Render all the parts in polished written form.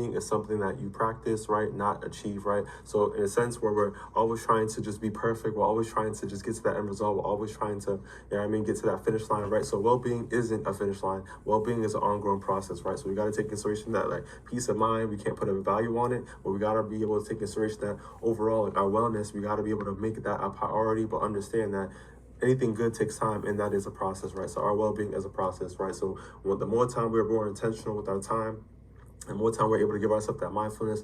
is something that you practice, right? Not achieve, right? So in a sense where we're always trying to just be perfect, we're always trying to just get to that end result, we're always trying to, get to that finish line, right? So well-being isn't a finish line. Well-being is an ongoing process, right? So we got to take consideration that like peace of mind, we can't put a value on it, but we got to be able to take consideration that overall, like our wellness, we got to be able to make that a priority, but understand that anything good takes time, and that is a process, right? So our well-being is a process, right? So the more time we're more intentional with our time, and more time we're able to give ourselves that mindfulness,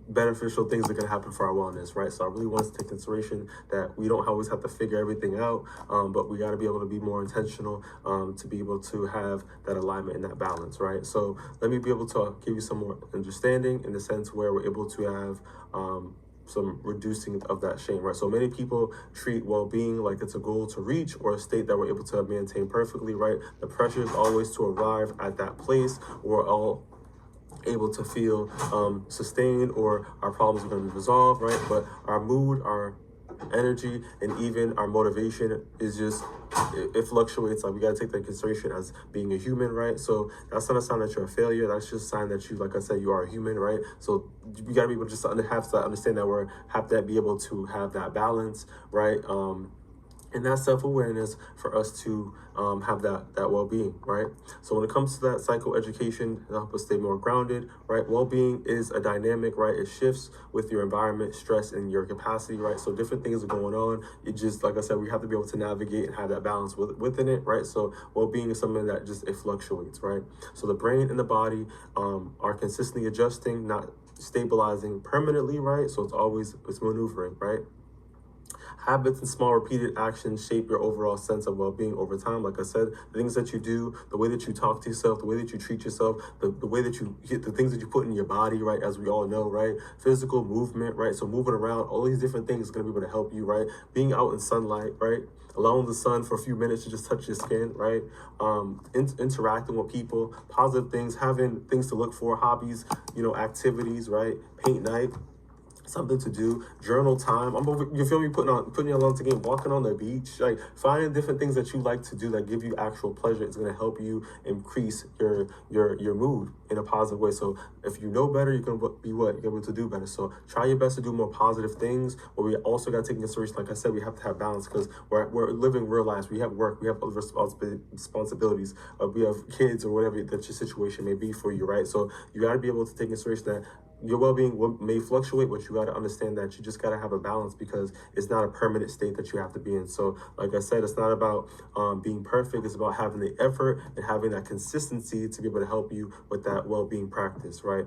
beneficial things are going to happen for our wellness, right? So I really want to take consideration that we don't always have to figure everything out, but we got to be able to be more intentional, to be able to have that alignment and that balance, right? So let me be able to give you some more understanding in the sense where we're able to have some reducing of that shame, right? So many people treat well-being like it's a goal to reach or a state that we're able to maintain perfectly, right? The pressure is always to arrive at that place where we're all able to feel sustained, or our problems are going to be resolved, right? But our mood, our energy, and even our motivation is just, it fluctuates. Like we got to take that into consideration as being a human, right? So that's not a sign that you're a failure. That's just a sign that you, like I said, you are a human, right? So you got to be able to just have to understand that we have to be able to have that balance, right? And that self-awareness for us to have that well-being, right? So when it comes to that psychoeducation, to help us stay more grounded, right? Well-being is a dynamic, right? It shifts with your environment, stress, and your capacity, right? So different things are going on. It just, like I said, we have to be able to navigate and have that balance within it, right? So well-being is something that just, it fluctuates, right? So the brain and the body are consistently adjusting, not stabilizing permanently, right? So it's maneuvering, right? Habits and small repeated actions shape your overall sense of well-being over time. Like I said, the things that you do, the way that you talk to yourself, the way that you treat yourself, the way that you hit, the things that you put in your body, right? As we all know, right? Physical movement, right? So moving around, all these different things is going to be able to help you, right? Being out in sunlight, right? Allowing the sun for a few minutes to just touch your skin, right? Interacting with people, positive things, having things to look for, hobbies, activities, right? Paint night, something to do, journal time. You feel me? Putting your lungs again, walking on the beach, like finding different things that you like to do that give you actual pleasure. It's gonna help you increase your mood in a positive way. So if you know better, you're gonna be what? You're able to do better. So try your best to do more positive things. But we also gotta take into consideration, like I said, we have to have balance because we're living real lives. We have work, we have other responsibilities, we have kids or whatever that your situation may be for you, right? So you gotta be able to take into consideration that your well-being may fluctuate, but you got to understand that you just got to have a balance because it's not a permanent state that you have to be in. So like I said, it's not about being perfect. It's about having the effort and having that consistency to be able to help you with that well-being practice, right?